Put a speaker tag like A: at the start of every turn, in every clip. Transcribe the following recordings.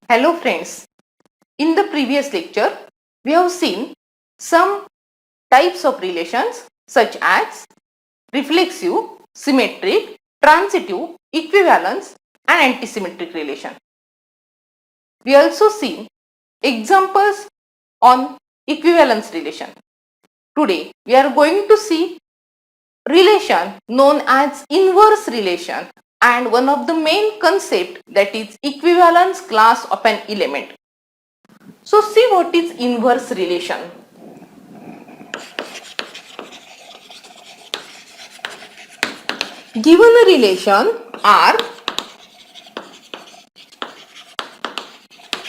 A: Hello friends, in the previous lecture we have seen some types of relations such as reflexive, symmetric, transitive, equivalence and antisymmetric relation. We also seen examples on equivalence relation. Today we are going to see relation known as inverse relation and one of the main concept, that is equivalence class of an element. So see what is inverse relation. Given a relation R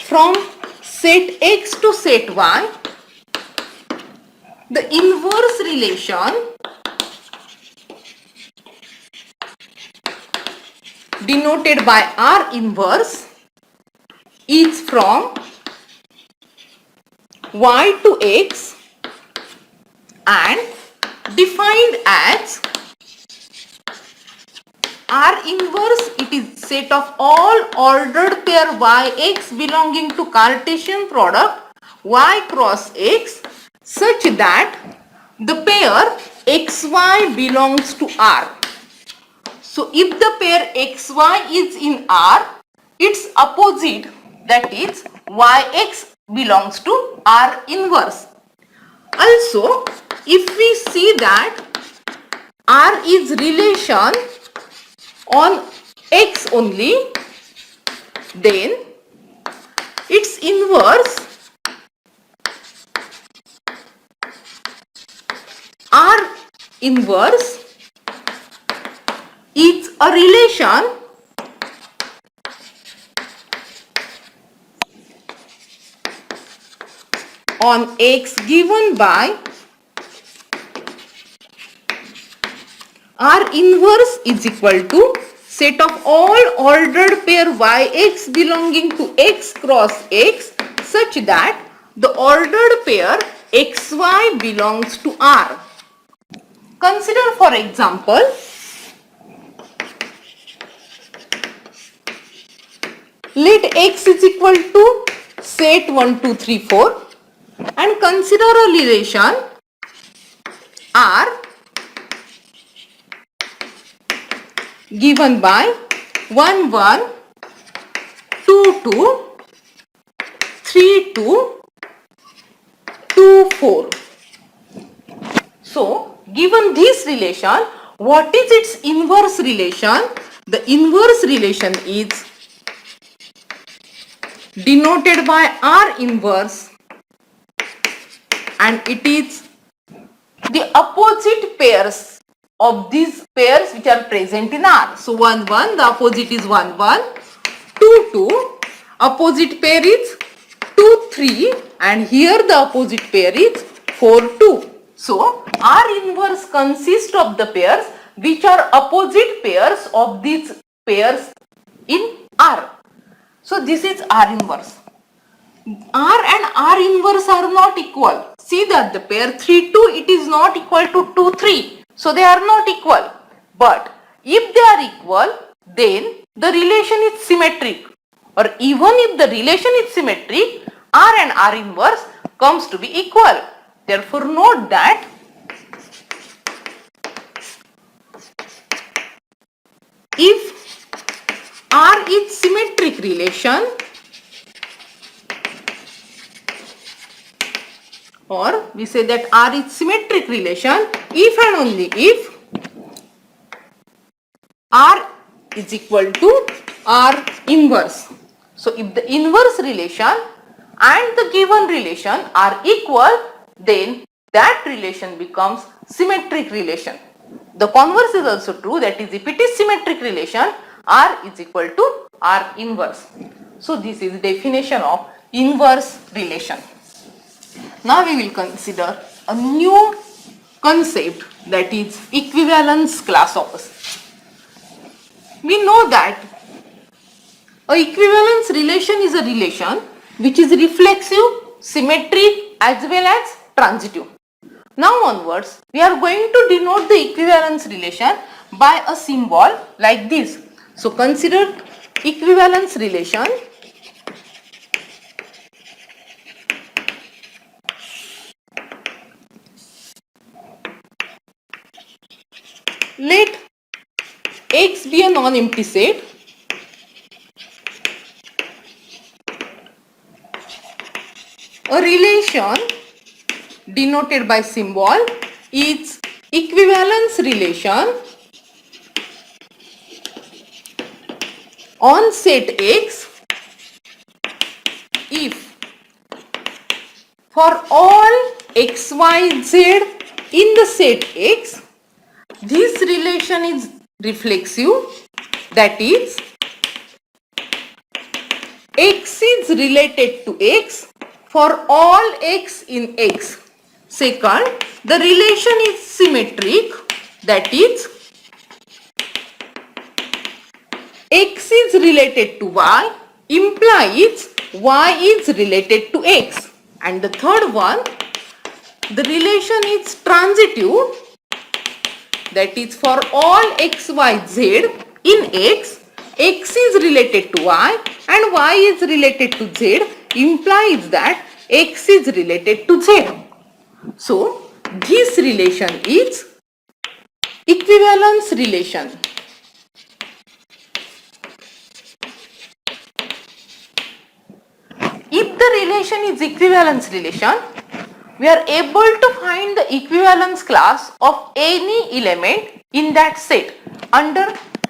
A: from set X to set Y, the inverse relation denoted by R inverse is from Y to X and defined as R inverse, it is set of all ordered pair Yx belonging to Cartesian product Y cross X such that the pair xy belongs to R. So if the pair xy is in R, its opposite, that is Yx, belongs to R inverse. Also, if we see that R is relation on X only, then its inverse R inverse is a relation on X given by R inverse is equal to set of all ordered pair Yx belonging to X cross X such that the ordered pair xy belongs to R. Consider for example, let X is equal to set 1, 2, 3, 4 and consider a relation R given by 1, 1, 2, 2, 3, 2, 2, 4. So, given this relation, what is its inverse relation? The inverse relation is denoted by R inverse and it is the opposite pairs of these pairs which are present in R. So 1, 1, the opposite is 1, 1, 2, 2, opposite pair is 2, 3 and here the opposite pair is 4, 2. So R inverse consists of the pairs which are opposite pairs of these pairs in R. So this is R inverse. R and R inverse are not equal. See that the pair 3, 2, it is not equal to 2, 3. So they are not equal. But if they are equal, then the relation is symmetric. Or even if the relation is symmetric, R and R inverse comes to be equal. Therefore note that if R is symmetric relation, or we say that R is symmetric relation if and only if R is equal to R inverse. So if the inverse relation and the given relation are equal, then that relation becomes symmetric relation. The converse is also true, that is if it is symmetric relation, R is equal to R inverse. So this is the definition of inverse relation. Now we will consider a new concept, that is equivalence class opposite. We know that a equivalence relation is a relation which is reflexive, symmetric as well as transitive. Now onwards, we are going to denote the equivalence relation by a symbol like this. So consider equivalence relation let X be a non-empty set a relation denoted by symbol is equivalence relation on set X if for all x, y, z in the set X, this relation is reflexive, that is, X is related to X for all X in X. Second, the relation is symmetric, that is, X is related to Y implies Y is related to X. And the third one, the relation is transitive, that is for all x, y, z in X, X is related to Y and Y is related to Z implies that X is related to Z. So, this relation is equivalence relation. If the relation is equivalence relation, we are able to find the equivalence class of any element in that set under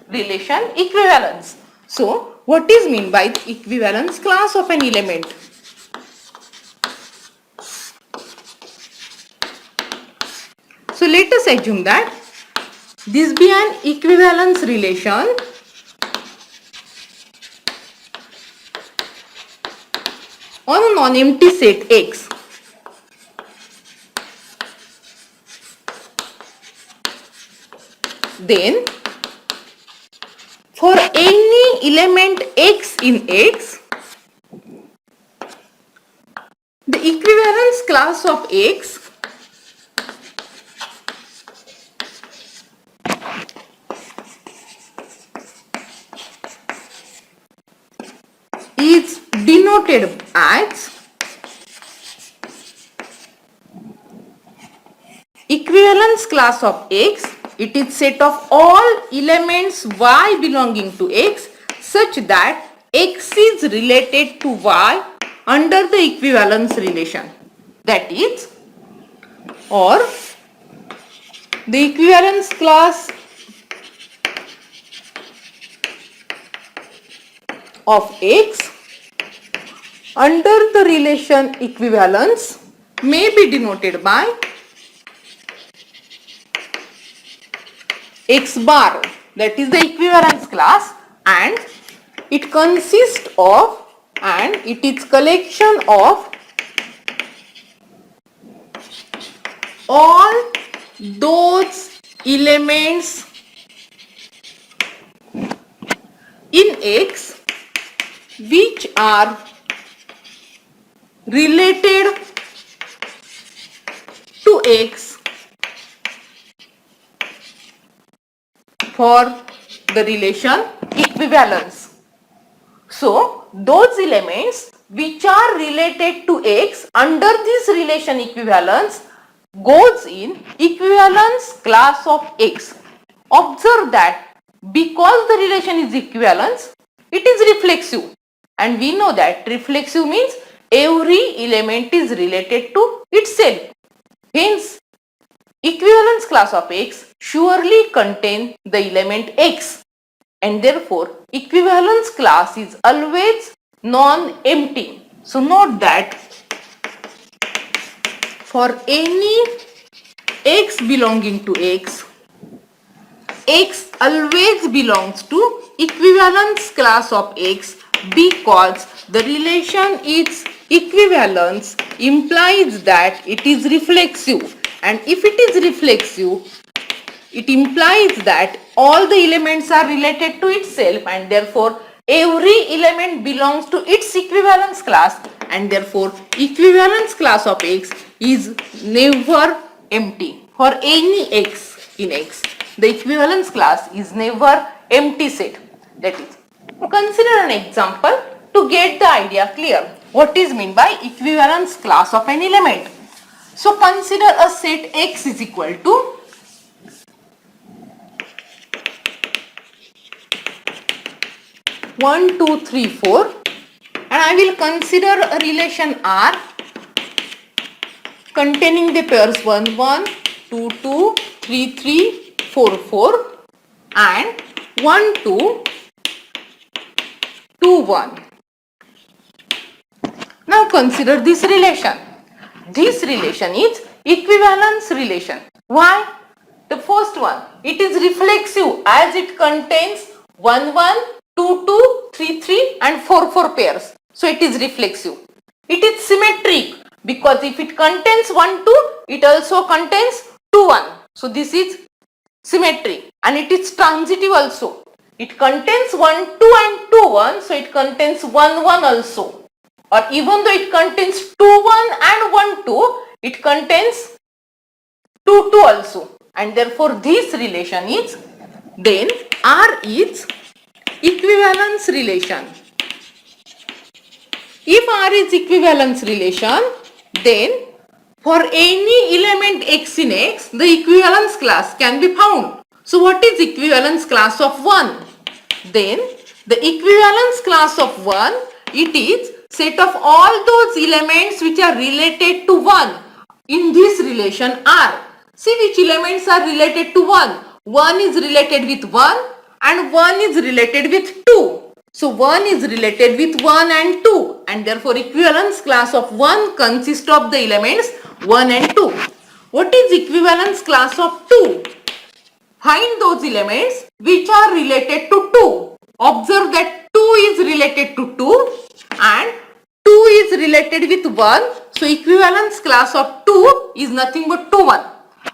A: relation equivalence. So, what is meant by the equivalence class of an element? So, let us assume that this be an equivalence relation on a non-empty set X. Then, for any element X in X, the equivalence class of X is denoted as equivalence class of X. It is set of all elements Y belonging to X such that X is related to Y under the equivalence relation. That is, or the equivalence class of X under the relation equivalence may be denoted by X bar, that is the equivalence class, and it consists of and it is collection of all those elements in X which are related to X for the relation equivalence. So, those elements which are related to X under this relation equivalence goes in equivalence class of X. Observe that because the relation is equivalence, it is reflexive, and we know that reflexive means every element is related to itself. Hence, equivalence class of X surely contain the element X, and therefore equivalence class is always non-empty. So note that for any X belonging to X, X always belongs to equivalence class of X because the relation is equivalence implies that it is reflexive, and if it is reflexive, it implies that all the elements are related to itself, and therefore every element belongs to its equivalence class, and therefore equivalence class of X is never empty. For any X in X, the equivalence class is never empty set. That is, consider an example to get the idea clear. What is meant by equivalence class of an element? So consider a set X is equal to 1, 2, 3, 4, and I will consider a relation R containing the pairs 1, 1, 2, 2, 3, 3, 4, 4 and 1, 2, 2, 1. Now consider this relation. This relation is equivalence relation. Why? The first one, it is reflexive as it contains 1, 1, 2, 2, 3, 3 and 4, 4 pairs. So it is reflexive. It is symmetric because if it contains 1, 2, it also contains 2, 1. So this is symmetry, and it is transitive also. It contains 1, 2 and 2, 1. So it contains 1, 1 also. Or even though it contains 2, 1 and 1, 2, it contains 2, 2 also. And therefore this relation is, then R is equivalence relation. If R is equivalence relation, then for any element x in X, the equivalence class can be found. So what is equivalence class of 1? Then the equivalence class of 1, it is set of all those elements which are related to 1 in this relation R. See which elements are related to 1. 1 is related with 1 and 1 is related with 2. So 1 is related with 1 and 2, and therefore equivalence class of 1 consists of the elements 1 and 2. What is equivalence class of 2? Find those elements which are related to 2. Observe that 2 is related to 2 and 2 is related with 1. So equivalence class of 2 is nothing but 2, 1.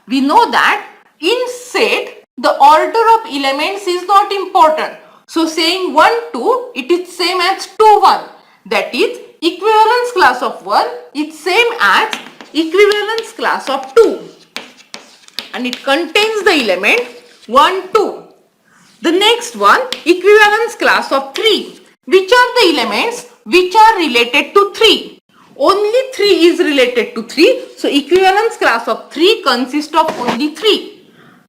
A: We know that in set the order of elements is not important. So saying 1, 2, it is same as 2, 1. That is equivalence class of 1 is same as equivalence class of 2. And it contains the element 1, 2. The next one, equivalence class of 3. Which are the elements which are related to 3? Only 3 is related to 3. So equivalence class of 3 consists of only 3.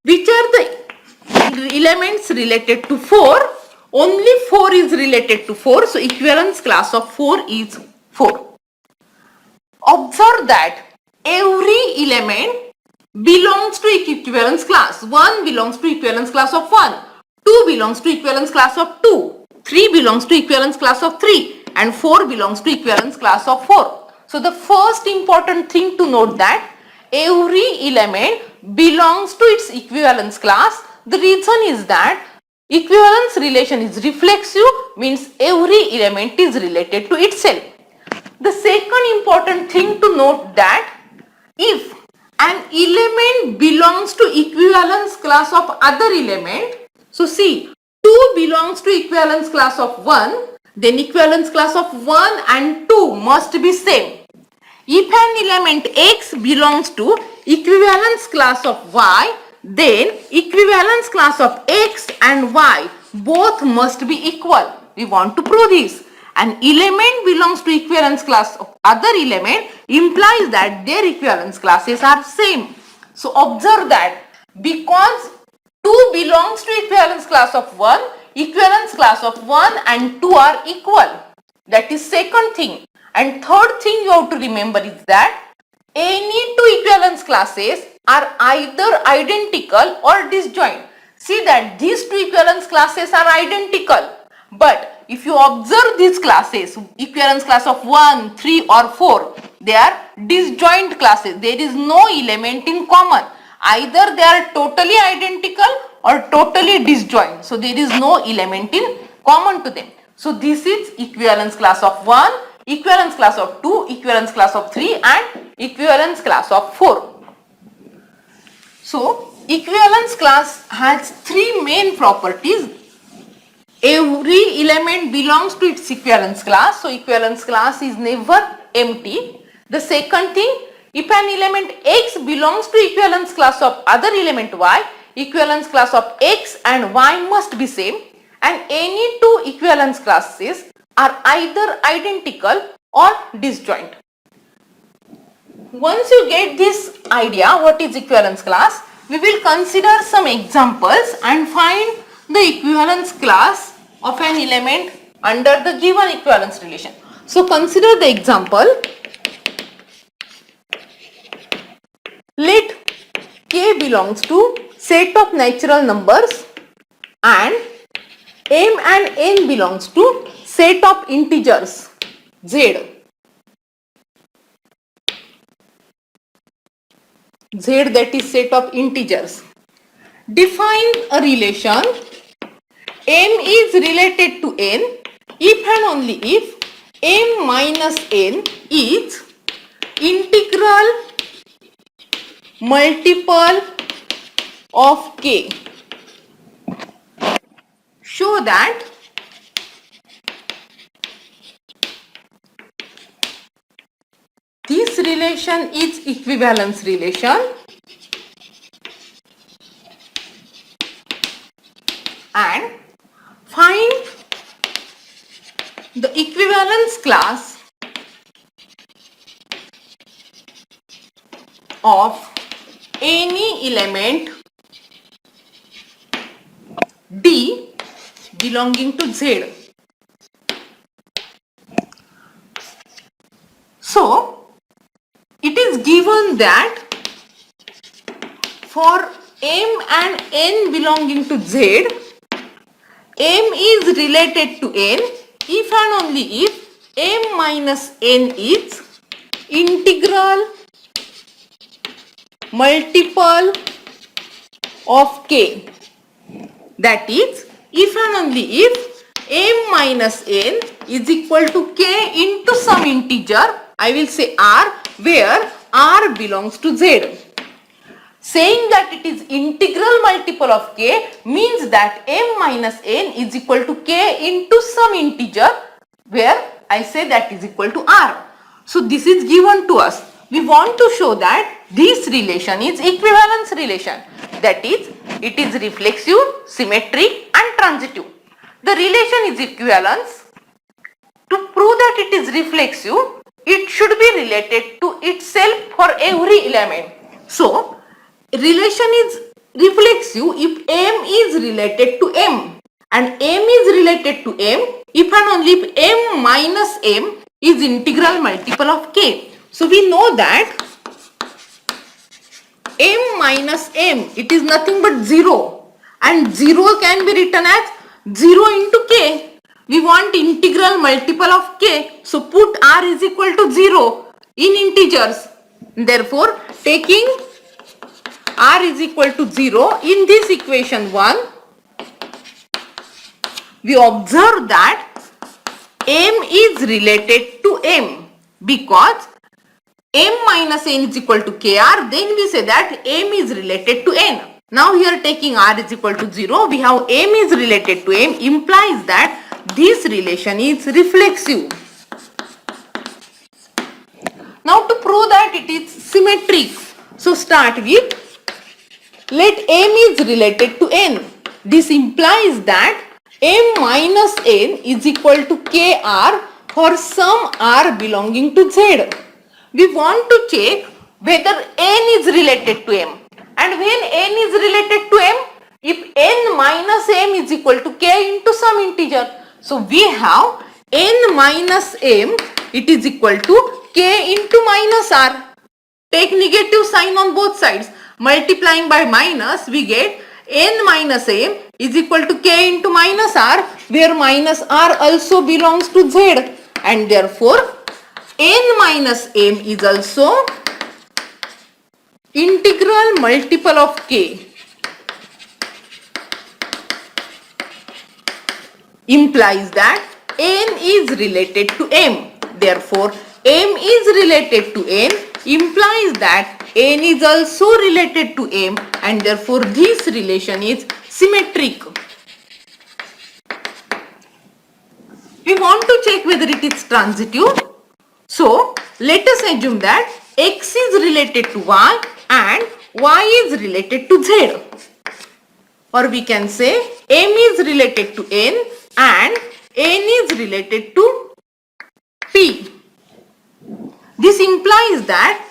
A: Which are the elements related to 4? Only 4 is related to 4. So equivalence class of 4 is 4. Observe that every element belongs to equivalence class. 1 belongs to equivalence class of 1. 2 belongs to equivalence class of 2. 3 belongs to equivalence class of 3. And 4 belongs to equivalence class of 4. So the first important thing to note that every element belongs to its equivalence class. The reason is that equivalence relation is reflexive, means every element is related to itself. The second important thing to note that if an element belongs to equivalence class of other element, so see 2 belongs to equivalence class of 1, then equivalence class of 1 and 2 must be same. If an element x belongs to equivalence class of y, then equivalence class of x and y both must be equal. We want to prove this. An element belongs to equivalence class of other element implies that their equivalence classes are same. So observe that because 2 belongs to equivalence class of 1, equivalence class of 1 and 2 are equal. That is second thing. And third thing you have to remember is that any two equivalence classes are either identical or disjoint. See that these two equivalence classes are identical. But if you observe these classes, equivalence class of 1, 3 or 4, they are disjoint classes. There is no element in common. Either they are totally identical or totally disjoint. So there is no element in common to them. So this is equivalence class of 1, equivalence class of 2, equivalence class of 3 and equivalence class of 4. So equivalence class has three main properties. Every element belongs to its equivalence class. So equivalence class is never empty. The second thing, if an element x belongs to equivalence class of other element y, equivalence class of x and y must be same, and any two equivalence classes are either identical or disjoint. Once you get this idea what is equivalence class, we will consider some examples and find the equivalence class of an element under the given equivalence relation. So consider the example. Let k belongs to set of natural numbers and m and n belongs to set of integers z. Z, that is set of integers. Define a relation m is related to n if and only if m minus n is integral multiple of k. Show that this relation is equivalence relation and find the equivalence class of any element D belonging to Z. So, it is given that for m and n belonging to Z, m is related to n if and only if m minus n is integral multiple of k. That is, if and only if m minus n is equal to k into some integer, I will say r, where r belongs to z. Saying that it is integral multiple of k means that m minus n is equal to k into some integer, where I say that is equal to r. So this is given to us. We want to show that this relation is equivalence relation. That is, it is reflexive, symmetric and transitive. The relation is equivalence. To prove that it is reflexive, it should be related to itself for every element. So, relation is reflexive if m is related to m and m is related to m if and only if m minus m is integral multiple of k. So, we know that m minus m, it is nothing but 0 and 0 can be written as 0 into k. We want integral multiple of k. So, put r is equal to 0 in integers. Therefore, taking r is equal to 0 in this equation 1, we observe that m is related to m because m minus n is equal to kr, then we say that m is related to n. Now here taking r is equal to 0, we have m is related to m, implies that this relation is reflexive. Now to prove that it is symmetric, so start with let m is related to n. This implies that m minus n is equal to kr for some r belonging to z. We want to check whether n is related to m. And when n is related to m, if n minus m is equal to k into some integer. So we have n minus m, it is equal to k into minus r. Take negative sign on both sides. Multiplying by minus, we get n minus m is equal to k into minus r, where minus r also belongs to z. And therefore, n minus m is also integral multiple of k. Implies that n is related to m. Therefore, m is related to n implies that n is also related to m and therefore this relation is symmetric. We want to check whether it is transitive. So, let us assume that x is related to y and y is related to z. Or we can say m is related to n and n is related to p. This implies that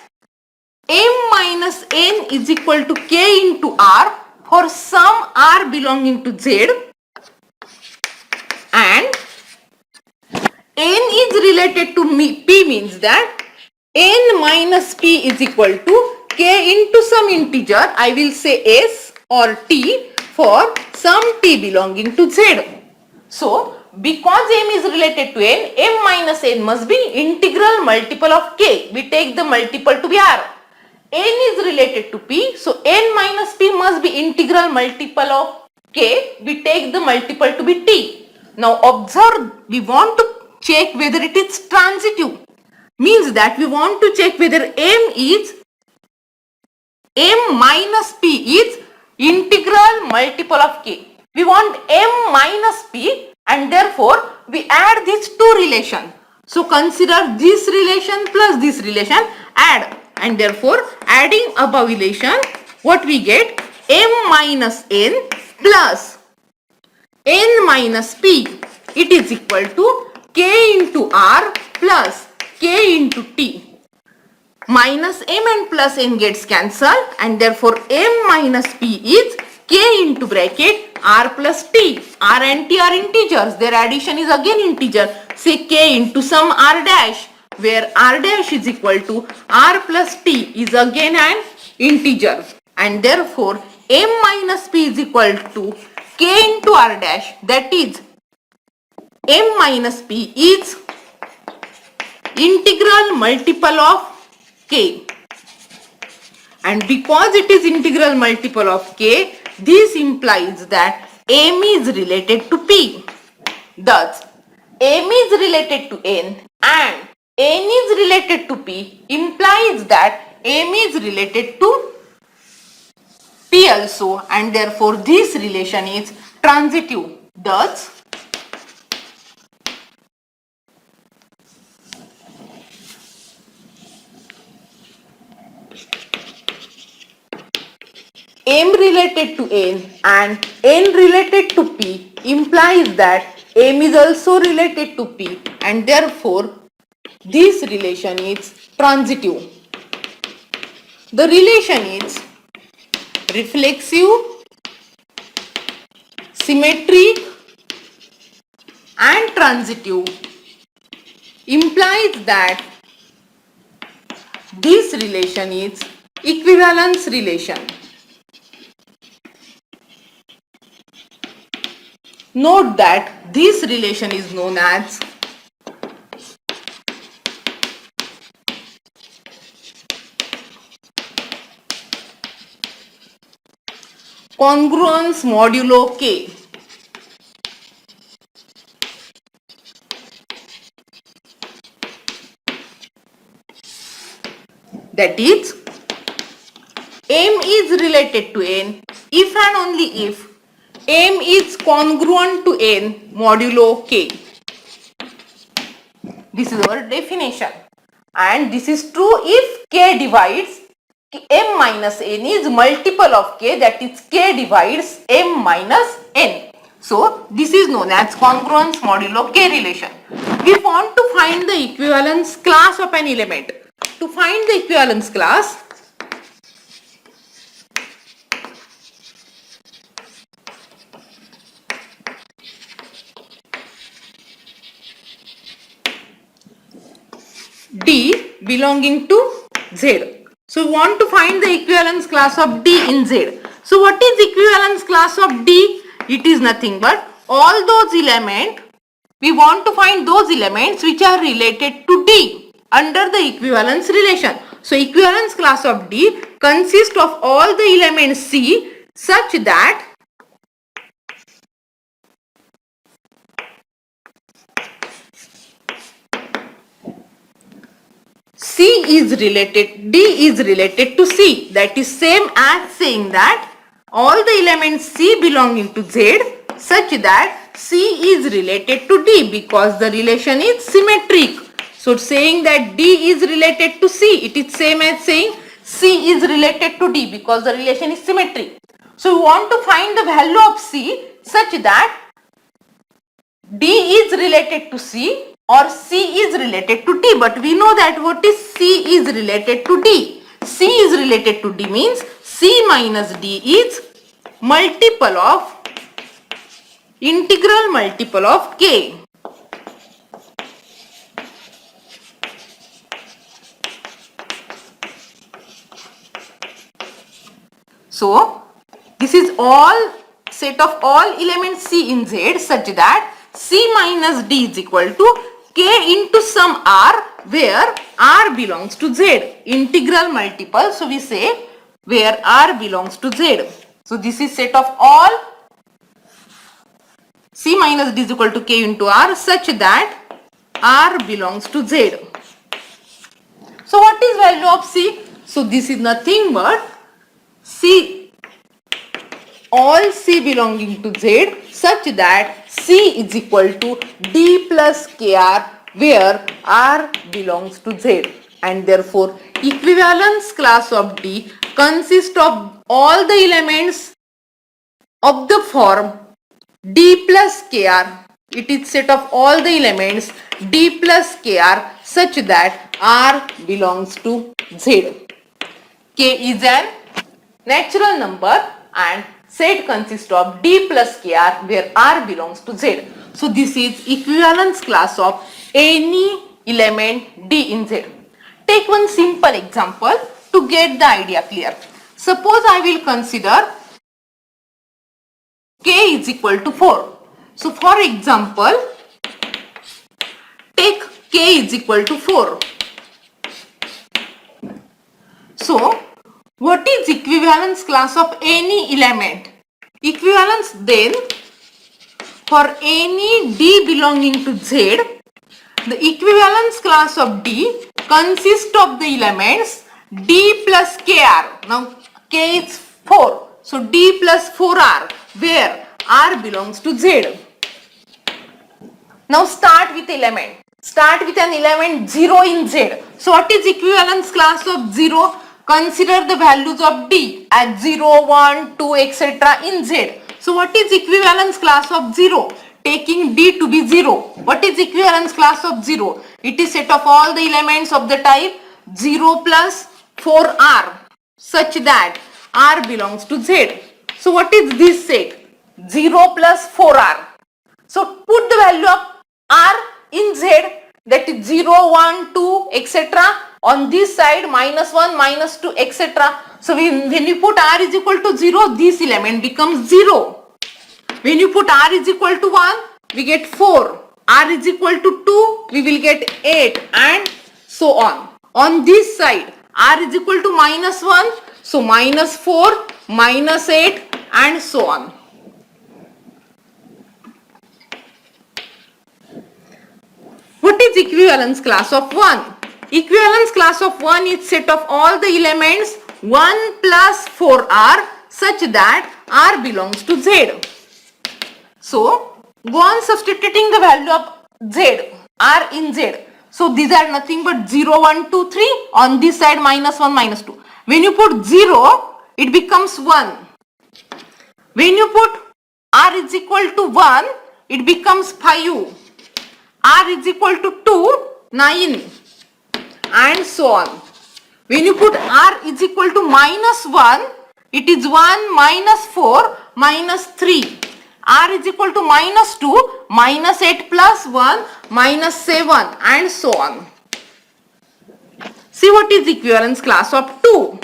A: m minus n is equal to k into r for some r belonging to z and related to P means that n minus P is equal to K into some integer, I will say S or T for some T belonging to Z. So, because m is related to n, m minus n must be integral multiple of k. We take the multiple to be r. N is related to p, so n minus p must be integral multiple of k. We take the multiple to be t. Now observe, we want to check whether it is transitive. Means that we want to check whether m minus p is integral multiple of k. We want m minus p and therefore we add these two relations. So consider this relation plus this relation, add, and therefore adding above relation, what we get, m minus n plus n minus p, it is equal to k into r plus k into t. Minus m and plus n gets cancelled and therefore m minus p is k into bracket r plus t. R and t are integers, their addition is again integer. Say k into some r dash, where r dash is equal to r plus t is again an integer, and therefore m minus p is equal to k into r dash, that is m minus p is integral multiple of k, and because it is integral multiple of k, this implies that m is related to p. Thus, m is related to n and n is related to p implies that m is related to p also, and therefore this relation is transitive. Thus, m related to n and n related to p implies that m is also related to p, and therefore this relation is transitive. The relation is reflexive, symmetric and transitive, implies that this relation is equivalence relation. Note that this relation is known as congruence modulo k. That is, m is related to n if and only if m is congruent to n modulo k. This is our definition, and this is true if k divides m minus n is multiple of k, that is k divides m minus n. So this is known as congruence modulo k relation. We want to find the equivalence class of an element. To find the equivalence class, D belonging to Z. So we want to find the equivalence class of D in Z. So what is equivalence class of D? It is nothing but all those elements, we want to find those elements which are related to D under the equivalence relation. So equivalence class of D consists of all the elements C such that C is related, D is related to C. That is same as saying that all the elements C belonging to Z such that C is related to D, because the relation is symmetric. So saying that D is related to C, it is same as saying C is related to D because the relation is symmetric. So we want to find the value of C such that D is related to C or C is related to D, but we know that what is C is related to D. C is related to D means C minus D is multiple of integral multiple of K. So this is all set of all elements C in Z such that C minus D is equal to K into some R where R belongs to Z. Integral multiple. So we say where R belongs to Z. So this is set of all C minus D is equal to K into R such that R belongs to Z. So what is value of C? So this is nothing but C, all C belonging to Z such that C is equal to D plus KR where R belongs to Z, and therefore equivalence class of D consists of all the elements of the form D plus KR. It is set of all the elements D plus KR such that R belongs to Z. K is an natural number and set consists of D plus KR where R belongs to Z. So this is equivalence class of any element D in Z. Take one simple example to get the idea clear. Suppose I will consider K is equal to 4. So for example, take K is equal to 4. So what is equivalence class of any element? Equivalence then for any D belonging to Z, the equivalence class of D consists of the elements D plus KR. Now K is 4. So D plus 4R where R belongs to Z. Now start with element. Start with an element 0 in Z. So what is equivalence class of 0? Consider the values of D as 0, 1, 2, etc. in Z. So what is equivalence class of 0? Taking D to be 0. What is equivalence class of 0? It is set of all the elements of the type 0 plus 4R such that R belongs to Z. So what is this set? 0 plus 4R. So put the value of R in Z, that is 0, 1, 2, etc. On this side minus 1, minus 2, etc. So when you put R is equal to 0, this element becomes 0. When you put R is equal to 1, we get 4. R is equal to 2, we will get 8 and so on. On this side, R is equal to minus 1, so minus 4, minus 8 and so on. What is equivalence class of 1? Equivalence class of 1 is set of all the elements 1 plus 4R such that R belongs to Z. So go on substituting the value of Z, R in Z. So these are nothing but 0, 1, 2, 3. On this side minus 1, minus 2. When you put 0, it becomes 1. When you put R is equal to 1, it becomes 5. R is equal to 2, 9 and so on. When you put R is equal to minus 1, it is 1 minus 4 minus 3. R is equal to minus 2, minus 8 plus 1, minus 7 and so on. See what is equivalence class of 2.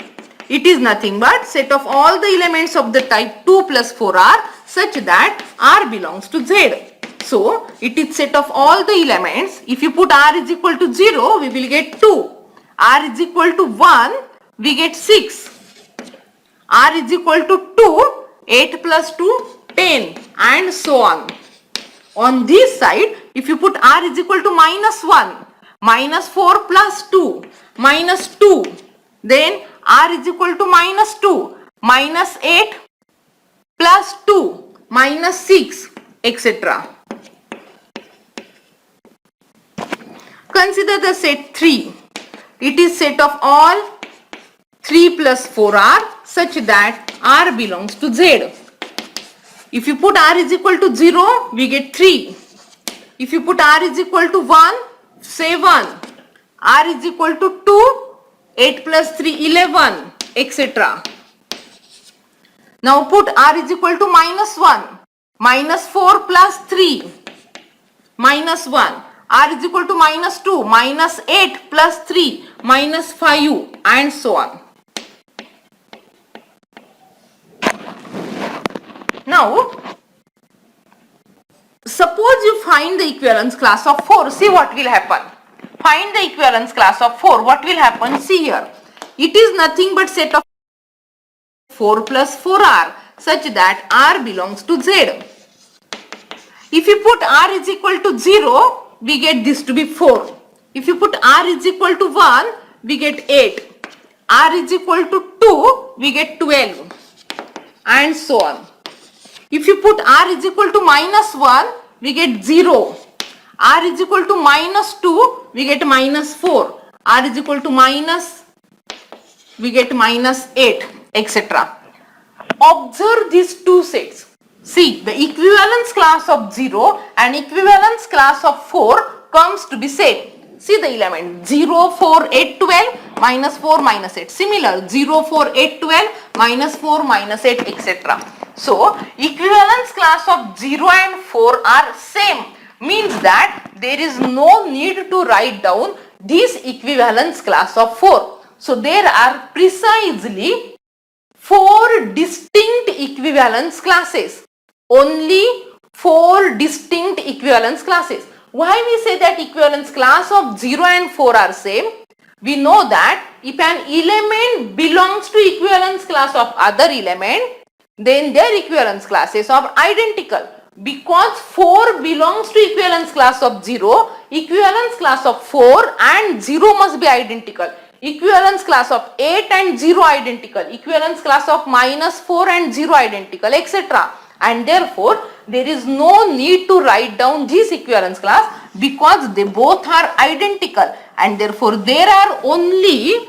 A: It is nothing but set of all the elements of the type 2 plus 4R such that R belongs to Z. So it is set of all the elements. If you put R is equal to 0, we will get 2. R is equal to 1, we get 6. R is equal to 2, 8 plus 2, 10 and so on. On this side, if you put R is equal to minus 1, minus 4 plus 2, minus 2, then R is equal to minus 2, minus 8 plus 2, minus 6, etc. Consider the set 3. It is set of all 3 plus 4R such that R belongs to Z. If you put R is equal to 0, we get 3. If you put R is equal to 1, 7. R is equal to 2, 8 plus 3, 11, etc. Now put R is equal to minus 1, minus 4 plus 3, minus 1. R is equal to minus 2, minus 8 plus 3, minus 5 and so on. Now, suppose you find the equivalence class of 4. See what will happen. Find the equivalence class of 4. What will happen? See here. It is nothing but set of 4 plus 4R such that R belongs to Z. If you put R is equal to 0, we get this to be 4. If you put R is equal to 1, we get 8. R is equal to 2, we get 12. And so on. If you put R is equal to minus 1, we get 0. R is equal to minus 2, we get minus 4. R is equal to minus, we get minus 8, etc. Observe these two sets. See, the equivalence class of 0 and equivalence class of 4 comes to be same. See the element 0, 4, 8, 12, minus 4, minus 8. Similar 0, 4, 8, 12, minus 4, minus 8, etc. So, equivalence class of 0 and 4 are same. Means that there is no need to write down this equivalence class of 4. So, there are precisely 4 distinct equivalence classes. Only 4 distinct equivalence classes. Why we say that equivalence class of 0 and 4 are same? We know that if an element belongs to equivalence class of other element, then their equivalence classes are identical. Because 4 belongs to equivalence class of 0, equivalence class of 4 and 0 must be identical. Equivalence class of 8 and 0 identical. Equivalence class of minus 4 and 0 identical, etc. And therefore, there is no need to write down this equivalence class because they both are identical. And therefore, there are only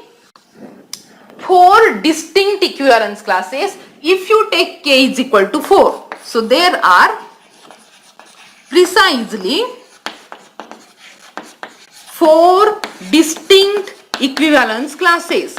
A: 4 distinct equivalence classes if you take k is equal to 4. So, there are precisely 4 distinct equivalence classes.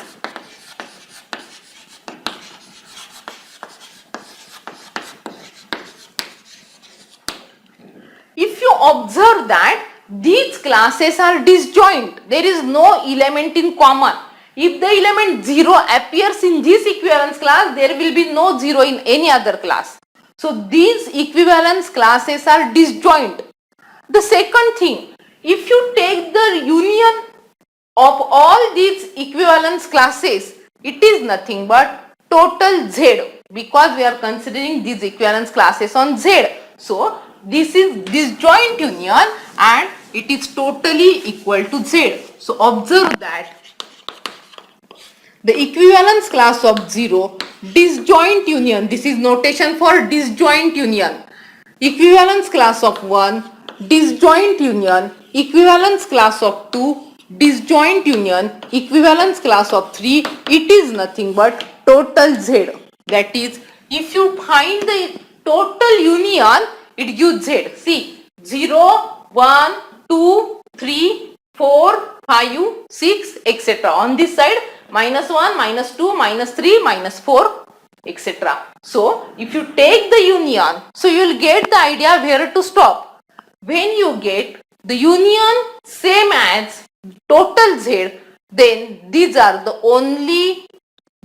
A: If you observe that these classes are disjoint, there is no element in common. If the element 0 appears in this equivalence class, there will be no 0 in any other class. So, these equivalence classes are disjoint. The second thing, if you take the union of all these equivalence classes, it is nothing but total Z because we are considering these equivalence classes on Z. So, this is disjoint union and it is totally equal to Z. So, observe that the equivalence class of 0, disjoint union, this is notation for disjoint union. Equivalence class of 1, disjoint union. Equivalence class of 2, disjoint union. Equivalence class of 3, it is nothing but total Z. That is, if you find the total union, it gives Z. See, 0, 1, 2, 3, 4, 5, 6, etc. On this side, minus 1, minus 2, minus 3, minus 4, etc. So, if you take the union, so you will get the idea where to stop. When you get the union same as total Z, then these are the only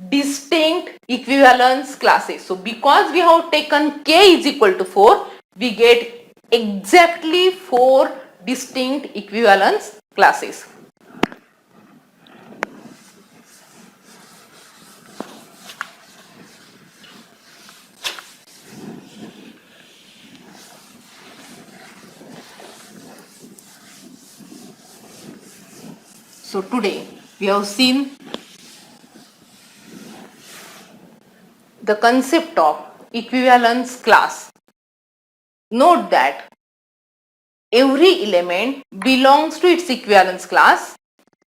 A: distinct equivalence classes. So, because we have taken k is equal to 4, we get exactly 4 distinct equivalence classes. So, today we have seen the concept of equivalence class. Note that every element belongs to its equivalence class.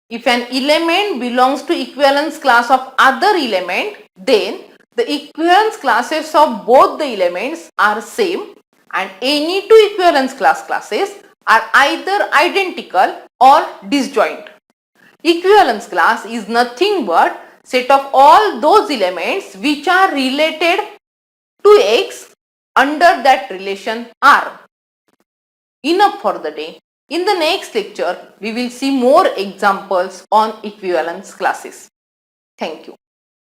A: If an element belongs to equivalence class of other element, then the equivalence classes of both the elements are same and any two equivalence classes are either identical or disjoint. Equivalence class is nothing but set of all those elements which are related to X under that relation R. Enough for the day. In the next lecture, we will see more examples on equivalence classes. Thank you.